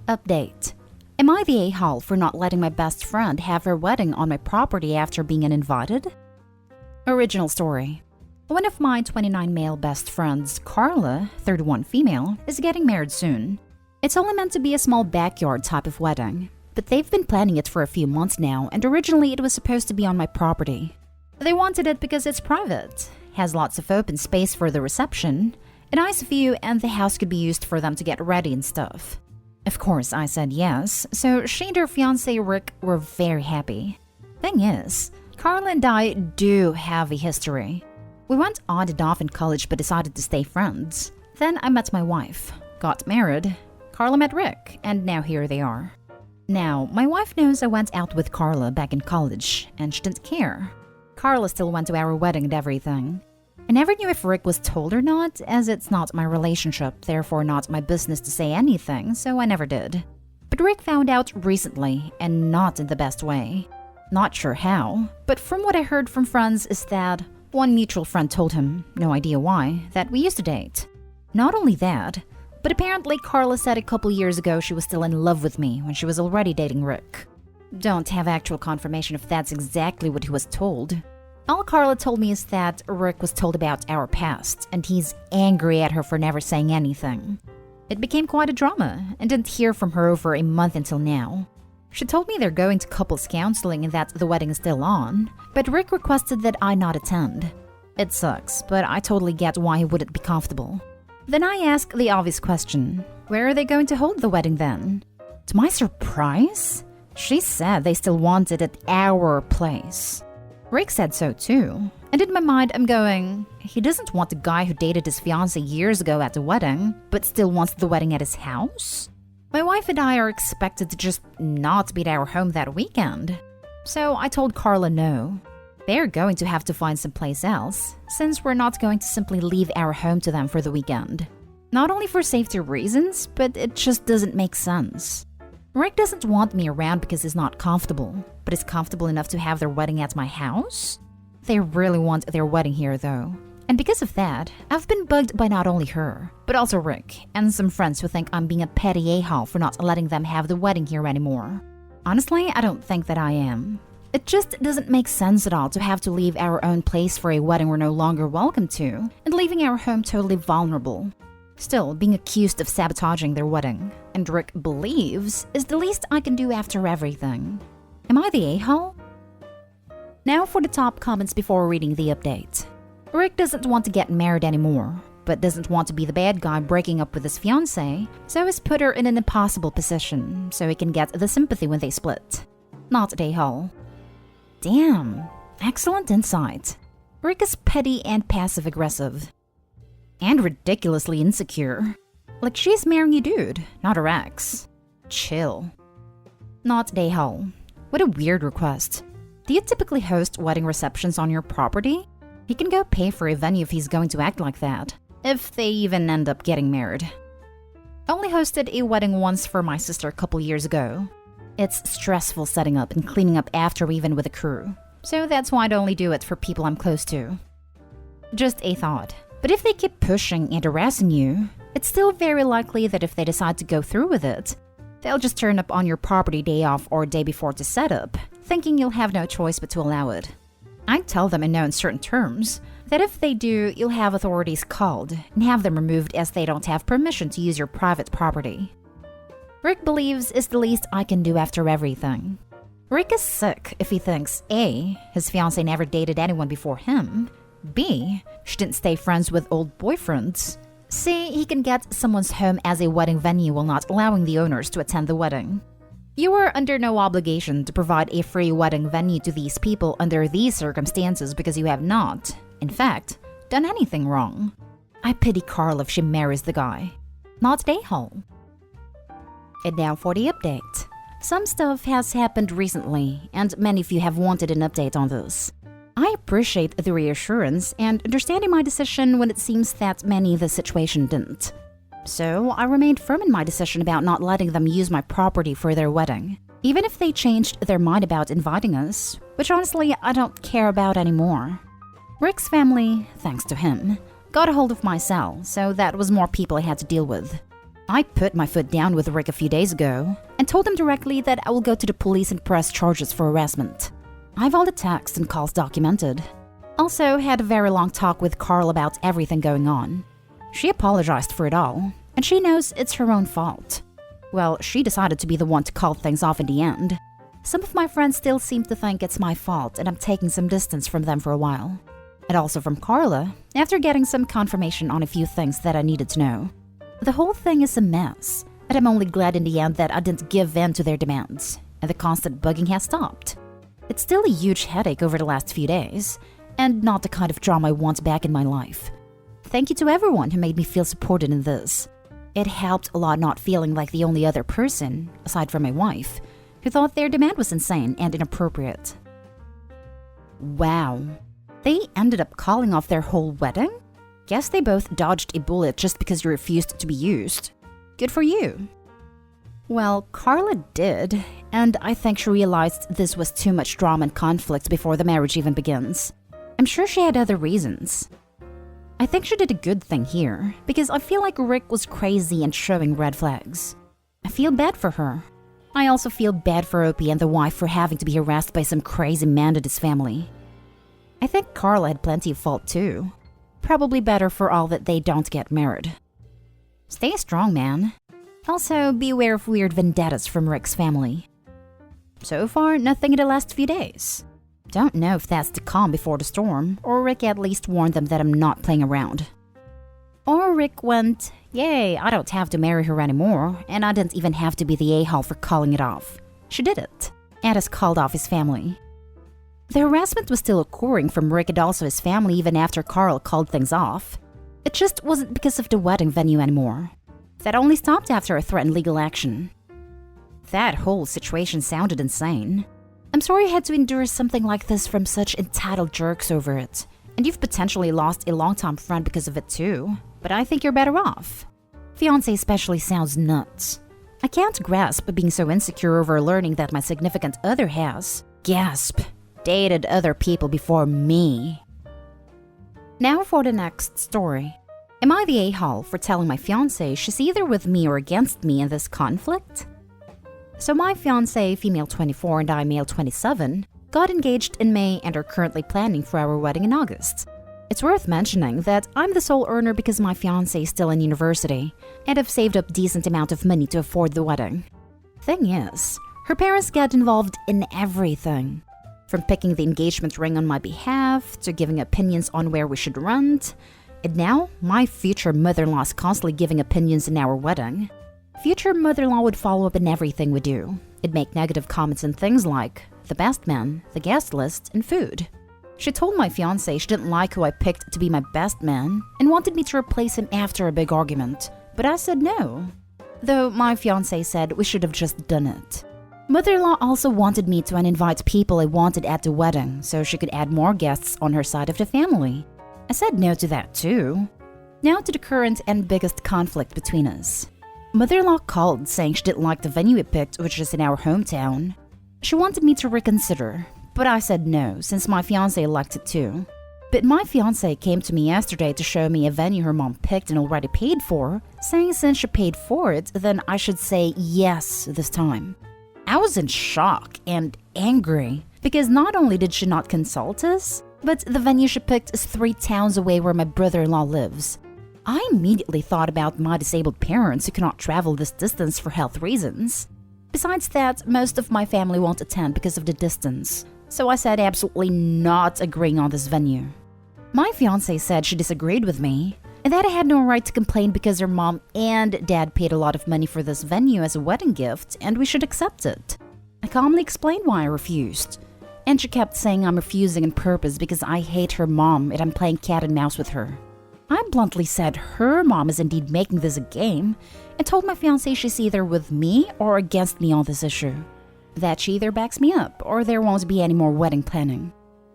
Update. Am I the a-hole for not letting my best friend have her wedding on my property after being uninvited? Original story. One of my 29 male best friends, Carla, 31 female, is getting married soon. It's only meant to be a small backyard type of wedding, but they've been planning it for a few months now, and originally it was supposed to be on my property. They wanted it because it's private, has lots of open space for the reception, a nice view, and the house could be used for them to get ready and stuff. Of course, I said yes, so she and her fiancé Rick were very happy. Thing is, Carla and I do have a history. We went on and off in college but decided to stay friends. Then I met my wife, got married, Carla met Rick, and now here they are. Now, my wife knows I went out with Carla back in college, and she didn't care. Carla still went to our wedding and everything. I never knew if Rick was told or not, as it's not my relationship, therefore not my business to say anything, so I never did. But Rick found out recently, and not in the best way. Not sure how, but from what I heard from friends is that one mutual friend told him, no idea why, that we used to date. Not only that, but apparently Carla said a couple years ago she was still in love with me when she was already dating Rick. Don't have actual confirmation if that's exactly what he was told. All Carla told me is that Rick was told about our past, and he's angry at her for never saying anything. It became quite a drama, and didn't hear from her over a month until now. She told me they're going to couples counseling and that the wedding is still on, but Rick requested that I not attend. It sucks, but I totally get why he wouldn't be comfortable. Then I ask the obvious question, where are they going to hold the wedding then? To my surprise, she said they still want it at our place. Rick said so too, and in my mind I'm going, he doesn't want the guy who dated his fiancée years ago at the wedding, but still wants the wedding at his house? My wife and I are expected to just not be at our home that weekend. So I told Carla no. They're going to have to find someplace else, since we're not going to simply leave our home to them for the weekend. Not only for safety reasons, but it just doesn't make sense. Rick doesn't want me around because he's not comfortable, but is comfortable enough to have their wedding at my house? They really want their wedding here though. And because of that, I've been bugged by not only her, but also Rick, and some friends who think I'm being a petty a-hole for not letting them have the wedding here anymore. Honestly, I don't think that I am. It just doesn't make sense at all to have to leave our own place for a wedding we're no longer welcome to, and leaving our home totally vulnerable. Still, being accused of sabotaging their wedding, and Rick believes, is the least I can do after everything. Am I the a-hole? Now for the top comments before reading the update. Rick doesn't want to get married anymore, but doesn't want to be the bad guy breaking up with his fiancée, so has put her in an impossible position so he can get the sympathy when they split. Not the a-hole. Damn, excellent insight. Rick is petty and passive-aggressive. And ridiculously insecure. Like she's marrying a dude, not her ex. Chill. Not the a-hole. What a weird request. Do you typically host wedding receptions on your property? He can go pay for a venue if he's going to act like that. If they even end up getting married. Only hosted a wedding once for my sister a couple years ago. It's stressful setting up and cleaning up after even with a crew. So that's why I'd only do it for people I'm close to. Just a thought. But if they keep pushing and harassing you, it's still very likely that if they decide to go through with it, they'll just turn up on your property day off or day before to set up, thinking you'll have no choice but to allow it. I'd tell them in no uncertain terms that if they do, you'll have authorities called and have them removed as they don't have permission to use your private property. Rick believes it's the least I can do after everything. Rick is sick if he thinks A, his fiancée never dated anyone before him, B, she didn't stay friends with old boyfriends, C, he can get someone's home as a wedding venue while not allowing the owners to attend the wedding. You are under no obligation to provide a free wedding venue to these people under these circumstances because you have not, in fact, done anything wrong. I pity Carl if she marries the guy. Not the a-hole. And now for the update. Some stuff has happened recently, and many of you have wanted an update on this. I appreciate the reassurance and understanding my decision when it seems that many of the situation didn't. So I remained firm in my decision about not letting them use my property for their wedding, even if they changed their mind about inviting us, which honestly I don't care about anymore. Rick's family, thanks to him, got a hold of my cell, so that was more people I had to deal with. I put my foot down with Rick a few days ago and told him directly that I will go to the police and press charges for harassment. I've all the texts and calls documented. Also had a very long talk with Carl about everything going on. She apologized for it all, and she knows it's her own fault. Well, she decided to be the one to call things off in the end. Some of my friends still seem to think it's my fault, and I'm taking some distance from them for a while. And also from Carla, after getting some confirmation on a few things that I needed to know. The whole thing is a mess, and I'm only glad in the end that I didn't give in to their demands, and the constant bugging has stopped. It's still a huge headache over the last few days, and not the kind of drama I want back in my life. Thank you to everyone who made me feel supported in this. It helped a lot not feeling like the only other person, aside from my wife, who thought their demand was insane and inappropriate. Wow. They ended up calling off their whole wedding? Guess they both dodged a bullet just because you refused to be used. Good for you. Well, Carla did, and I think she realized this was too much drama and conflict before the marriage even begins. I'm sure she had other reasons. I think she did a good thing here, because I feel like Rick was crazy and showing red flags. I feel bad for her. I also feel bad for Opie and the wife for having to be harassed by some crazy man and his family. I think Carla had plenty of fault too. Probably better for all that they don't get married. Stay strong, man. Also, be aware of weird vendettas from Rick's family. So far, nothing in the last few days. Don't know if that's the calm before the storm, or Rick at least warned them that I'm not playing around. Or Rick went, yay, I don't have to marry her anymore, and I didn't even have to be the a-hole for calling it off. She did it, and has called off his family. The harassment was still occurring from Rick and also his family even after Carl called things off. It just wasn't because of the wedding venue anymore. That only stopped after I threatened legal action. That whole situation sounded insane. I'm sorry I had to endure something like this from such entitled jerks over it. And you've potentially lost a longtime friend because of it too. But I think you're better off. Fiancé especially sounds nuts. I can't grasp being so insecure over learning that my significant other has, gasp, dated other people before me. Now for the next story. Am I the a-hole for telling my fiancé she's either with me or against me in this conflict? So my fiancé, female 24 and I, male 27, got engaged in May and are currently planning for our wedding in August. It's worth mentioning that I'm the sole earner because my fiancé is still in university and have saved up decent amount of money to afford the wedding. Thing is, her parents get involved in everything. From picking the engagement ring on my behalf, to giving opinions on where we should rent, and now my future mother-in-law is constantly giving opinions in our wedding. Future mother-in-law would follow up in everything we do. It'd make negative comments on things like the best man, the guest list, and food. She told my fiancé she didn't like who I picked to be my best man and wanted me to replace him after a big argument, but I said no. Though my fiancé said we should have just done it. Mother-in-law also wanted me to uninvite people I wanted at the wedding so she could add more guests on her side of the family. I said no to that too. Now to the current and biggest conflict between us. Mother-in-law called saying she didn't like the venue we picked, which is in our hometown. She wanted me to reconsider, but I said no since my fiancé liked it too. But my fiancé came to me yesterday to show me a venue her mom picked and already paid for, saying since she paid for it, then I should say yes this time. I was in shock and angry because not only did she not consult us, but the venue she picked is 3 towns away where my brother-in-law lives. I immediately thought about my disabled parents who cannot travel this distance for health reasons. Besides that, most of my family won't attend because of the distance, so I said absolutely not agreeing on this venue. My fiancé said she disagreed with me, and that I had no right to complain because her mom and dad paid a lot of money for this venue as a wedding gift and we should accept it. I calmly explained why I refused, and she kept saying I'm refusing on purpose because I hate her mom and I'm playing cat and mouse with her. I bluntly said her mom is indeed making this a game and told my fiancé she's either with me or against me on this issue. That she either backs me up or there won't be any more wedding planning.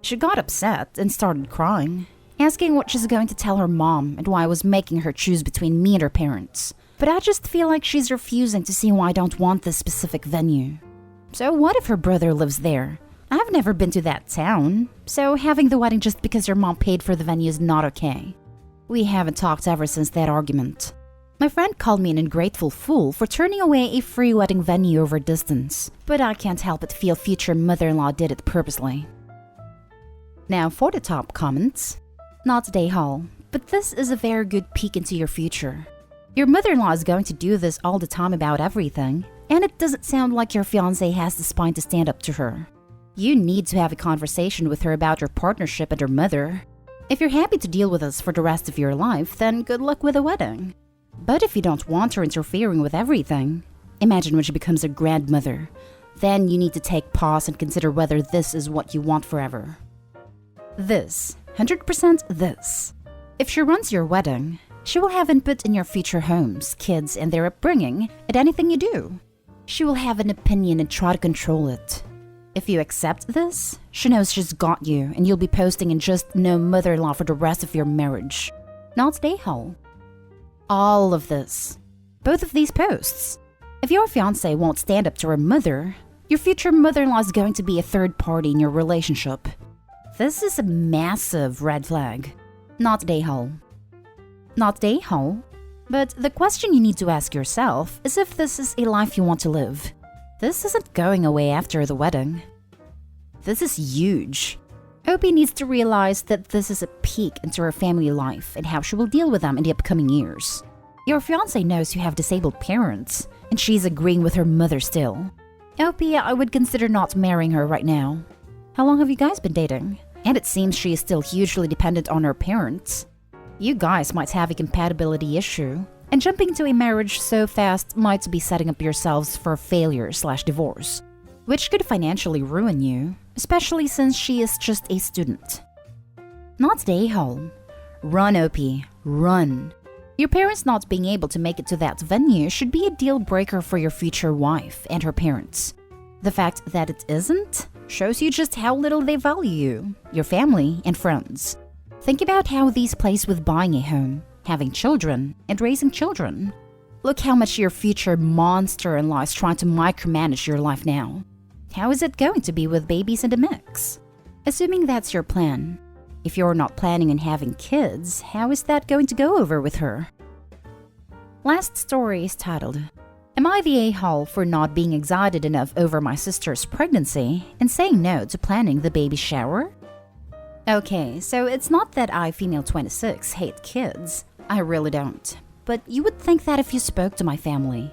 She got upset and started crying, asking what she's going to tell her mom and why I was making her choose between me and her parents. But I just feel like she's refusing to see why I don't want this specific venue. So what if her brother lives there? I've never been to that town, so having the wedding just because her mom paid for the venue is not okay. We haven't talked ever since that argument. My friend called me an ungrateful fool for turning away a free wedding venue over distance, but I can't help but feel future mother-in-law did it purposely. Now for the top comments. Not today, Hall, but this is a very good peek into your future. Your mother-in-law is going to do this all the time about everything, and it doesn't sound like your fiancé has the spine to stand up to her. You need to have a conversation with her about your partnership and her mother. If you're happy to deal with us for the rest of your life, then good luck with the wedding. But if you don't want her interfering with everything, imagine when she becomes a grandmother. Then you need to take pause and consider whether this is what you want forever. This, 100% this. If she runs your wedding, she will have input in your future homes, kids, and their upbringing, and anything you do. She will have an opinion and try to control it. If you accept this, she knows she's got you, and you'll be posting in just no mother-in-law for the rest of your marriage. Not today, Hall. All of this. Both of these posts. If your fiancé won't stand up to her mother, your future mother-in-law is going to be a third party in your relationship. This is a massive red flag. Not today, Hall. Not today, Hall. But the question you need to ask yourself is if this is a life you want to live. This isn't going away after the wedding. This is huge. Opie needs to realize that this is a peek into her family life and how she will deal with them in the upcoming years. Your fiancé knows you have disabled parents, and she's agreeing with her mother still. Opie, I would consider not marrying her right now. How long have you guys been dating? And it seems she is still hugely dependent on her parents. You guys might have a compatibility issue, and jumping into a marriage so fast might be setting up yourselves for failure/divorce, which could financially ruin you, especially since she is just a student. Not today, Hall. Run, Opie, run. Your parents not being able to make it to that venue should be a deal breaker for your future wife and her parents. The fact that it isn't shows you just how little they value you, your family, and friends. Think about how these plays with buying a home, having children, and raising children. Look how much your future monster-in-law is trying to micromanage your life now. How is it going to be with babies in the mix? Assuming that's your plan. If you're not planning on having kids, how is that going to go over with her? Last story is titled, Am I the a-hole for not being excited enough over my sister's pregnancy and saying no to planning the baby shower? Okay, so it's not that I, female 26, hate kids. I really don't. But you would think that if you spoke to my family.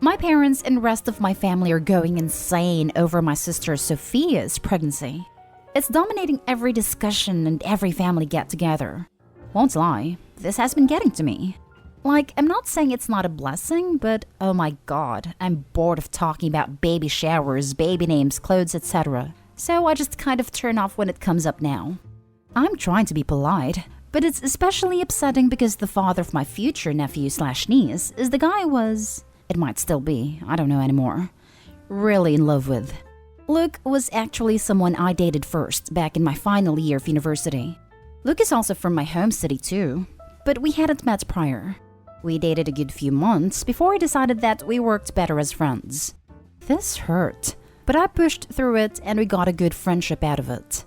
My parents and rest of my family are going insane over my sister Sophia's pregnancy. It's dominating every discussion and every family get-together. Won't lie, this has been getting to me. Like, I'm not saying it's not a blessing, but oh my god, I'm bored of talking about baby showers, baby names, clothes, etc. So I just kind of turn off when it comes up now. I'm trying to be polite, but it's especially upsetting because the father of my future nephew/niece is the guy I was, it might still be, I don't know anymore, really in love with. Luke was actually someone I dated first back in my final year of university. Luke is also from my home city too, but we hadn't met prior. We dated a good few months before I decided that we worked better as friends. This hurt, but I pushed through it and we got a good friendship out of it.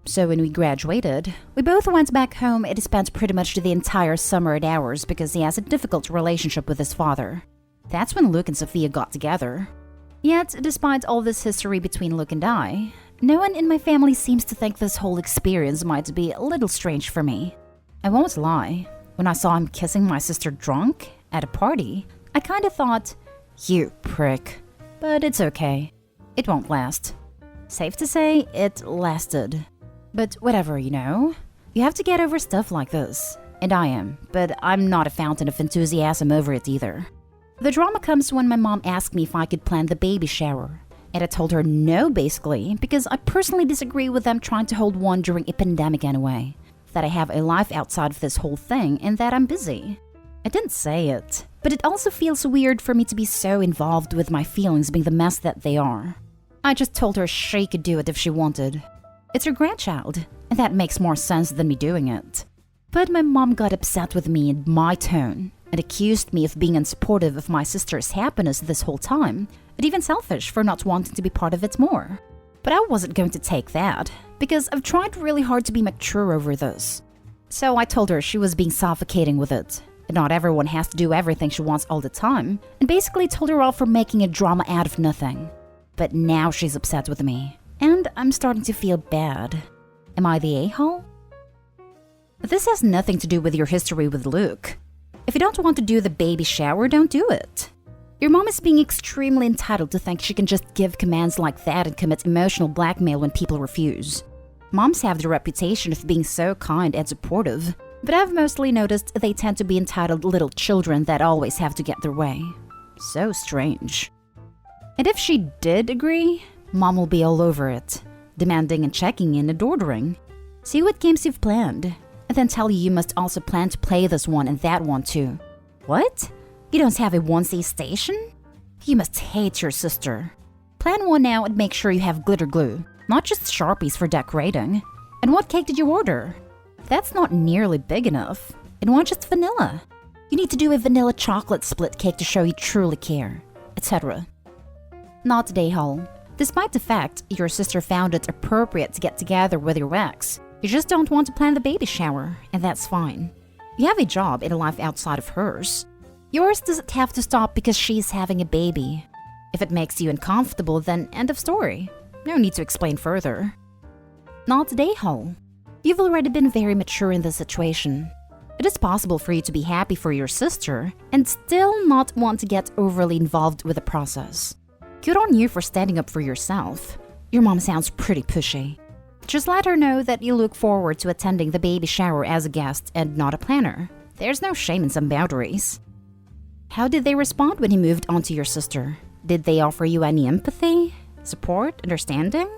So when we graduated, we both went back home and spent pretty much the entire summer at ours because he has a difficult relationship with his father. That's when Luke and Sophia got together. Yet, despite all this history between Luke and I, no one in my family seems to think this whole experience might be a little strange for me. I won't lie, when I saw him kissing my sister drunk at a party, I kinda thought, you prick. But it's okay. It won't last. Safe to say, it lasted. But whatever, you know. You have to get over stuff like this. And I am, but I'm not a fountain of enthusiasm over it either. The drama comes when my mom asked me if I could plan the baby shower. And I told her no, basically, because I personally disagree with them trying to hold one during a pandemic anyway. That I have a life outside of this whole thing and that I'm busy. I didn't say it, but it also feels weird for me to be so involved with my feelings being the mess that they are. I just told her she could do it if she wanted. It's her grandchild, and that makes more sense than me doing it. But my mom got upset with me and my tone, and accused me of being unsupportive of my sister's happiness this whole time, and even selfish for not wanting to be part of it more. But I wasn't going to take that, because I've tried really hard to be mature over this. So I told her she was being suffocating with it, Not everyone has to do everything she wants all the time, and basically told her off for making a drama out of nothing. But now she's upset with me, and I'm starting to feel bad. Am I the a-hole? This has nothing to do with your history with Luke. If you don't want to do the baby shower, don't do it. Your mom is being extremely entitled to think she can just give commands like that and commit emotional blackmail when people refuse. Moms have the reputation of being so kind and supportive, but I've mostly noticed they tend to be entitled little children that always have to get their way. So strange. And if she did agree, Mom will be all over it, demanding and checking in and ordering. See what games you've planned, and then tell you must also plan to play this one and that one too. What? You don't have a 1C station? You must hate your sister. Plan one now and make sure you have glitter glue, not just Sharpies for decorating. And what cake did you order? That's not nearly big enough. And why just vanilla? You need to do a vanilla chocolate split cake to show you truly care, etc. Not today, Hall. Despite the fact your sister found it appropriate to get together with your ex, you just don't want to plan the baby shower, and that's fine. You have a job and a life outside of hers. Yours doesn't have to stop because she's having a baby. If it makes you uncomfortable, then end of story. No need to explain further. Not today, Hall. You've already been very mature in this situation. It is possible for you to be happy for your sister and still not want to get overly involved with the process. Good on you for standing up for yourself. Your mom sounds pretty pushy. Just let her know that you look forward to attending the baby shower as a guest and not a planner. There's no shame in some boundaries. How did they respond when you moved on to your sister? Did they offer you any empathy, support, understanding?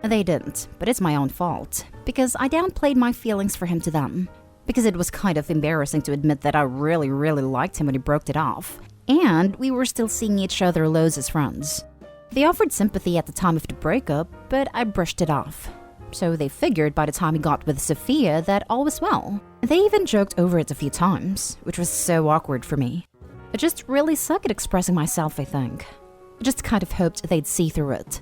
They didn't, but it's my own fault, because I downplayed my feelings for him to them. Because it was kind of embarrassing to admit that I really liked him when he broke it off, and we were still seeing each other loads as friends. They offered sympathy at the time of the breakup, but I brushed it off. So they figured by the time he got with Sophia that all was well. They even joked over it a few times, which was so awkward for me. I just really suck at expressing myself, I think. I just kind of hoped they'd see through it.